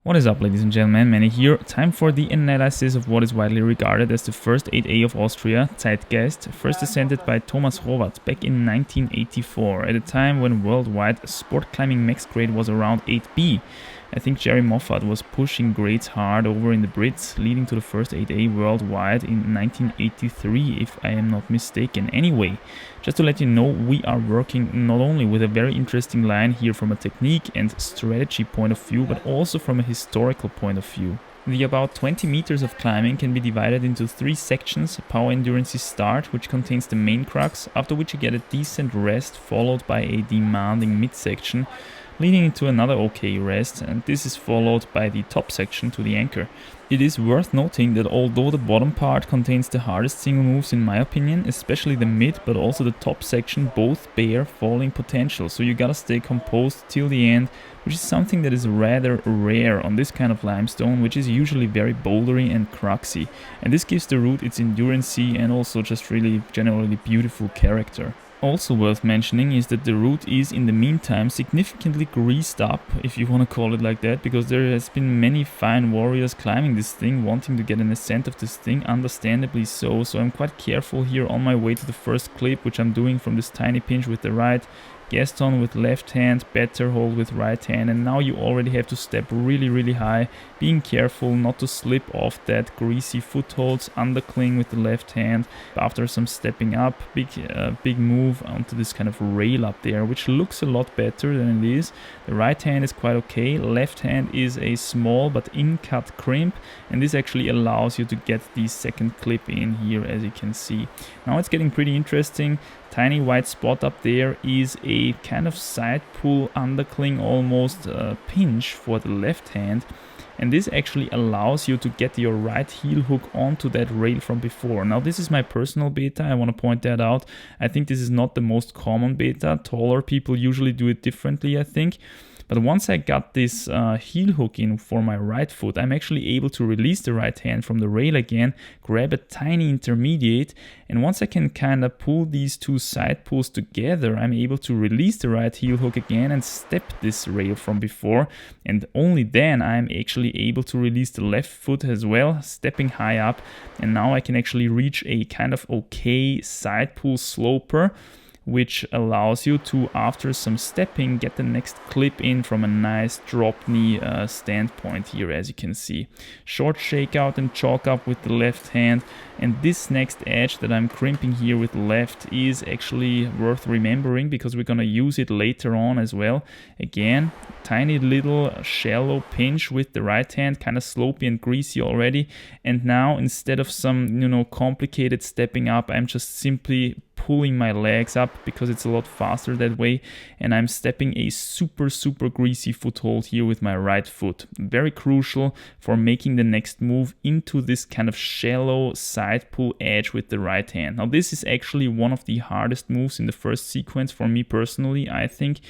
What is up, ladies and gentlemen, Manny here. Time for the analysis of what is widely regarded as the first 8A of Austria, Zeitgeist, first ascended by Thomas Horvath back in 1984, at a time when worldwide sport climbing max grade was around 8B. I think Jerry Moffat was pushing grades hard over in the Brits, leading to the first 8A worldwide in 1983, if I am not mistaken. Anyway, just to let you know, we are working not only with a very interesting line here from a technique and strategy point of view, but also from a historical point of view. The about 20 meters of climbing can be divided into 3 sections. Power Endurance start, which contains the main crux, after which you get a decent rest, followed by a demanding midsection, leading into another okay rest, and this is followed by the top section to the anchor. It is worth noting that although the bottom part contains the hardest single moves in my opinion, especially the mid but also the top section both bear falling potential, so you gotta stay composed till the end, which is something that is rather rare on this kind of limestone, which is usually very bouldery and cruxy, and this gives the route its endurancy and also just really generally beautiful character. Also worth mentioning is that the route is in the meantime significantly greased up, if you want to call it like that, because there has been many fine warriors climbing this thing, wanting to get an ascent of this thing, understandably so I'm quite careful here on my way to the first clip, which I'm doing from this tiny pinch with the right, Gaston with left hand, better hold with right hand, and now you already have to step really high, being careful not to slip off that greasy footholds, undercling with the left hand. After some stepping up, big move onto this kind of rail up there, which looks a lot better than it is. The right hand is quite okay, left hand is a small but in-cut crimp, and this actually allows you to get the second clip in here, as you can see. Now it's getting pretty interesting. Tiny white spot up there is a kind of side pull undercling almost pinch for the left hand, and this actually allows you to get your right heel hook onto that rail from before. Now this is my personal beta, I want to point that out. I think this is not the most common beta. Taller people usually do it differently, I think. But once I got this heel hook in for my right foot, I'm actually able to release the right hand from the rail again, grab a tiny intermediate, and once I can kind of pull these two side pulls together, I'm able to release the right heel hook again and step this rail from before, and only then I'm actually able to release the left foot as well, stepping high up, and now I can actually reach a kind of okay side pull sloper, which allows you to, after some stepping, get the next clip in from a nice drop knee standpoint here, as you can see. Short shakeout and chalk up with the left hand, and this next edge that I'm crimping here with left is actually worth remembering because we're gonna use it later on as well. Again, tiny little shallow pinch with the right hand, kind of slopey and greasy already, and now instead of some complicated stepping up, I'm just simply pulling my legs up because it's a lot faster that way, and I'm stepping a super greasy foothold here with my right foot. Very crucial for making the next move into this kind of shallow side pull edge with the right hand. Now this is actually one of the hardest moves in the first sequence for me personally, I think.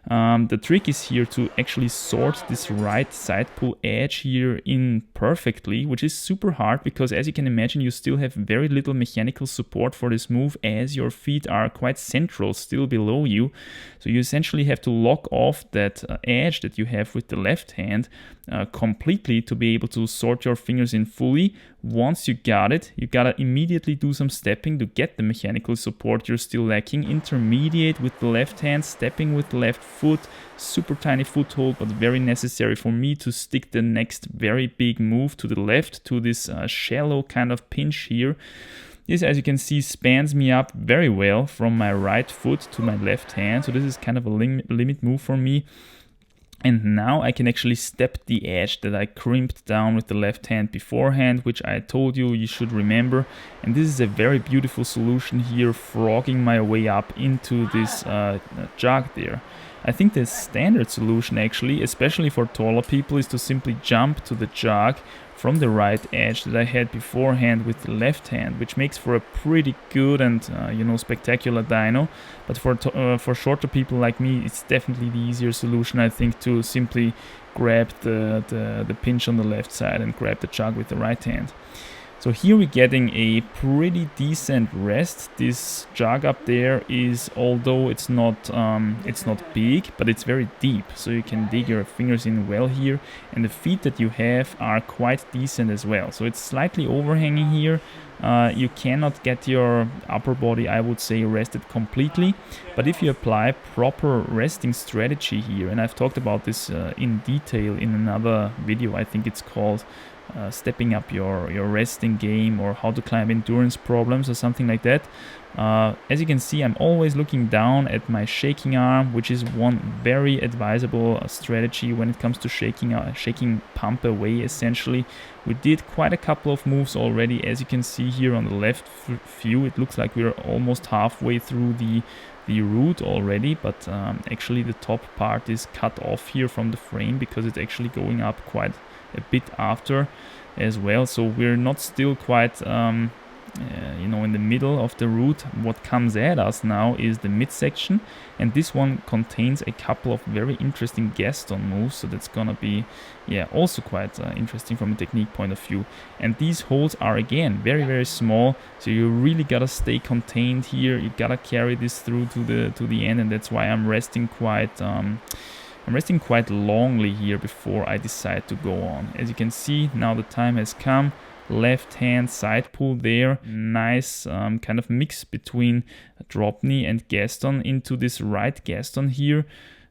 The trick is here to actually sort this right side pull edge here in perfectly, which is super hard because, as you can imagine, you still have very little mechanical support for this move as your feet are quite central still below you. So you essentially have to lock off that edge that you have with the left hand completely to be able to sort your fingers in fully. Once you got it, you gotta immediately do some stepping to get the mechanical support you're still lacking. Intermediate with the left hand, stepping with the left foot, super tiny foothold, but very necessary for me to stick the next very big move to the left to this shallow kind of pinch here. This, as you can see, spans me up very well from my right foot to my left hand, so this is kind of a limit move for me. And now I can actually step the edge that I crimped down with the left hand beforehand, which I told you should remember. And this is a very beautiful solution here, frogging my way up into this jog there. I think the standard solution actually, especially for taller people, is to simply jump to the jog from the right edge that I had beforehand with the left hand, which makes for a pretty good and spectacular dyno. But for shorter people like me, it's definitely the easier solution, I think, to simply grab the pinch on the left side and grab the jog with the right hand. So here we're getting a pretty decent rest. This jug up there is, although it's not big, but it's very deep, so you can dig your fingers in well here, and the feet that you have are quite decent as well. So it's slightly overhanging here. You cannot get your upper body, I would say, rested completely, but if you apply proper resting strategy here, and I've talked about this in detail in another video, I think it's called stepping up your resting game, or how to climb endurance problems, or something like that. As you can see, I'm always looking down at my shaking arm, which is one very advisable strategy when it comes to shaking pump away. Essentially, we did quite a couple of moves already. As you can see here on the left view, it looks like we're almost halfway through the root already, but actually the top part is cut off here from the frame, because it's actually going up quite a bit after as well. So we're not still quite in the middle of the root. What comes at us now is the midsection, and this one contains a couple of very interesting Gaston moves, so that's gonna be also quite interesting from a technique point of view. And these holes are again very, very small, so you really gotta stay contained here. You gotta carry this through to the end, and that's why I'm resting quite longly here before I decide to go on. As you can see, now the time has come. Left hand side pull there, nice kind of mix between drop knee and Gaston into this right Gaston here,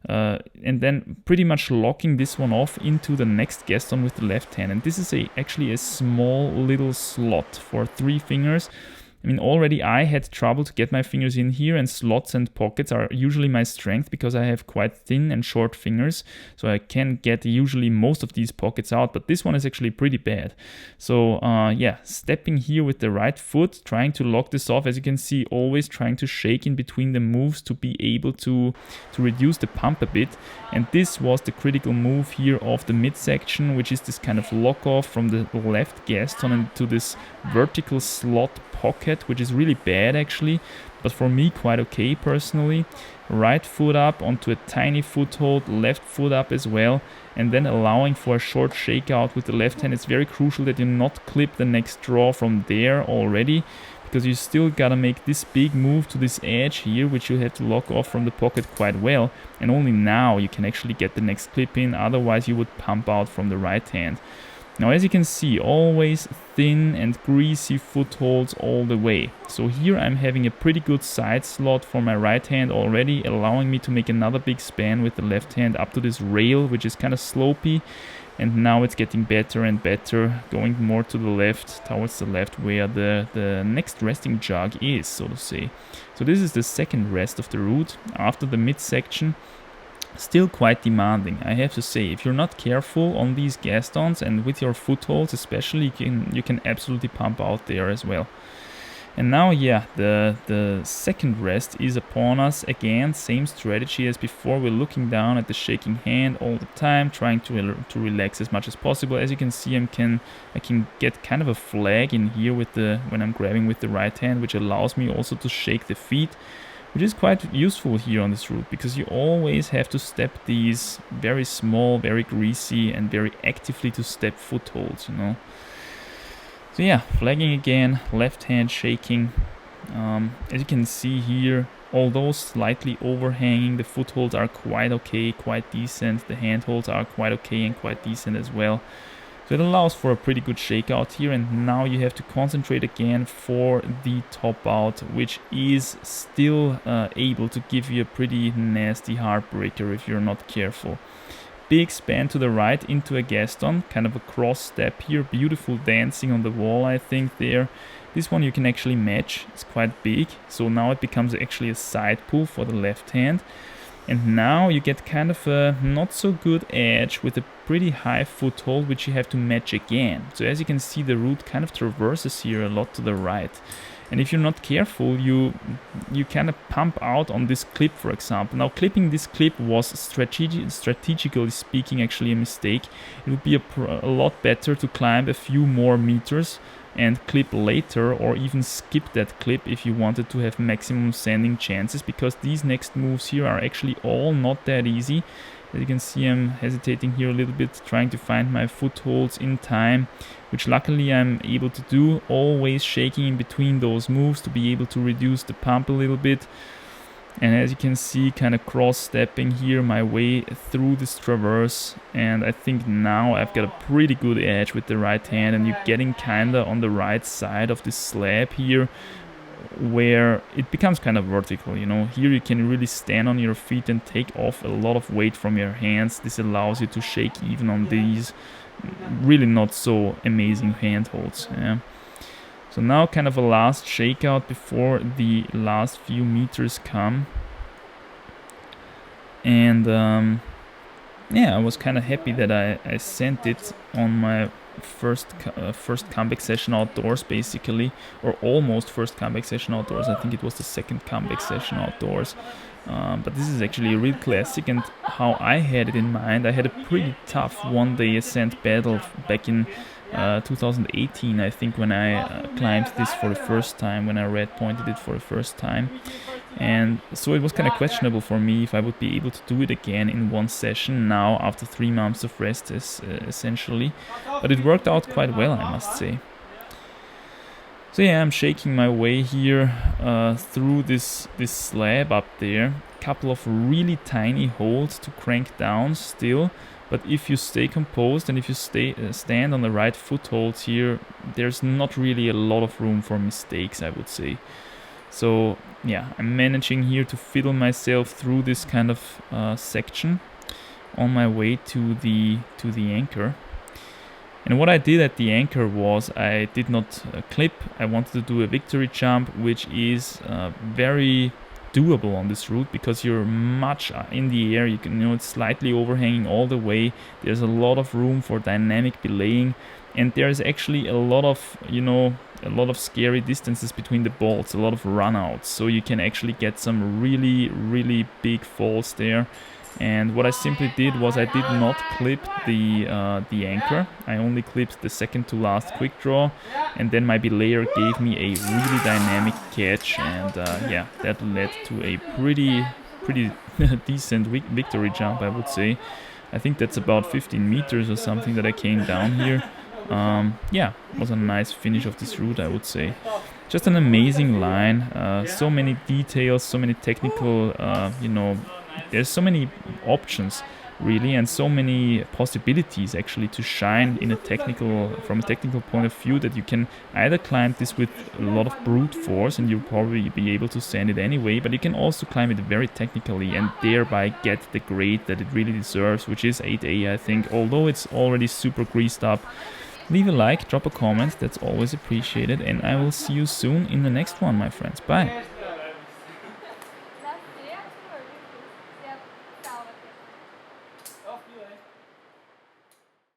and then pretty much locking this one off into the next Gaston with the left hand. And this is actually a small little slot for 3 fingers. I mean, already I had trouble to get my fingers in here, and slots and pockets are usually my strength because I have quite thin and short fingers, so I can get usually most of these pockets out, but this one is actually pretty bad. So stepping here with the right foot, trying to lock this off. As you can see, always trying to shake in between the moves to be able to reduce the pump a bit. And this was the critical move here of the midsection, which is this kind of lock off from the left Gaston into this vertical slot pocket, which is really bad actually, but for me quite okay personally. Right foot up onto a tiny foothold, left foot up as well, and then allowing for a short shakeout with the left hand. It's very crucial that you not clip the next draw from there already, because you still gotta make this big move to this edge here, which you have to lock off from the pocket quite well, and only now you can actually get the next clip in, otherwise you would pump out from the right hand. Now, as you can see, always thin and greasy footholds all the way. So here I'm having a pretty good side slot for my right hand already, allowing me to make another big span with the left hand up to this rail, which is kind of slopey. And now it's getting better and better, going more to the left, towards the left, where the next resting jug is, so to say. So this is the second rest of the route after the midsection. Still quite demanding, I have to say. If you're not careful on these Gastons and with your footholds especially, you can absolutely pump out there as well. And now, the second rest is upon us. Again, same strategy as before. We're looking down at the shaking hand all the time, trying to relax as much as possible. As you can see, I can get kind of a flag in here when I'm grabbing with the right hand, which allows me also to shake the feet, which is quite useful here on this route, because you always have to step these very small, very greasy, and very actively to step footholds, So flagging again, left hand shaking. As you can see here, although slightly overhanging, the footholds are quite okay, quite decent. The handholds are quite okay and quite decent as well. So it allows for a pretty good shakeout here, and now you have to concentrate again for the top out, which is still able to give you a pretty nasty heartbreaker if you're not careful. Big span to the right into a Gaston, kind of a cross step here, beautiful dancing on the wall I think there. This one you can actually match, it's quite big, so now it becomes actually a side pull for the left hand. And now you get kind of a not so good edge with a pretty high foothold, which you have to match again. So as you can see, the route kind of traverses here a lot to the right. And if you're not careful, you kind of pump out on this clip, for example. Now, clipping this clip was strategically speaking actually a mistake. It would be a lot better to climb a few more meters and clip later, or even skip that clip if you wanted to have maximum sanding chances, because these next moves here are actually all not that easy. As you can see, I'm hesitating here a little bit, trying to find my footholds in time, which luckily I'm able to do, always shaking in between those moves to be able to reduce the pump a little bit. And as you can see, kind of cross-stepping here my way through this traverse, and I think now I've got a pretty good edge with the right hand, and you're getting kinda on the right side of this slab here, where it becomes kind of vertical, you know. Here you can really stand on your feet and take off a lot of weight from your hands. This allows you to shake even on these really not so amazing handholds. Yeah. So now kind of a last shakeout before the last few meters come. And yeah, I was kind of happy that I sent it on my first comeback session outdoors, basically, or almost first comeback session outdoors. I think it was the second comeback session outdoors. But this is actually a real classic, and how I had it in mind, I had a pretty tough one-day ascent battle back in 2018, I think, when I climbed this for the first time, when I red pointed it for the first time. And so it was kind of questionable for me if I would be able to do it again in one session now after 3 months of rest, essentially. But it worked out quite well, I must say. So yeah, I'm shaking my way here through this slab up there. Couple of really tiny holds to crank down still. But if you stay composed and if you stand on the right footholds here, there's not really a lot of room for mistakes, I would say. So yeah, I'm managing here to fiddle myself through this kind of section on my way to the anchor. And what I did at the anchor was I did not clip. I wanted to do a victory jump, which is very doable on this route because you're much in the air. You can, it's slightly overhanging all the way. There's a lot of room for dynamic belaying, and there's actually a lot of scary distances between the bolts, a lot of runouts, so you can actually get some really big falls there. And what I simply did was I did not clip the anchor. I only clipped the second to last quick draw, and then my belayer gave me a really dynamic catch, and yeah, that led to a pretty decent victory jump, I would say. I think that's about 15 meters or something that I came down here. Yeah, it was a nice finish of this route, I would say. Just an amazing line, so many details, so many technical, there's so many options really, and so many possibilities actually to shine from a technical point of view, that you can either climb this with a lot of brute force and you'll probably be able to sand it anyway, but you can also climb it very technically and thereby get the grade that it really deserves, which is 8A, I think, although it's already super greased up. Leave a like, drop a comment, that's always appreciated, and I will see you soon in the next one, my friends. Bye!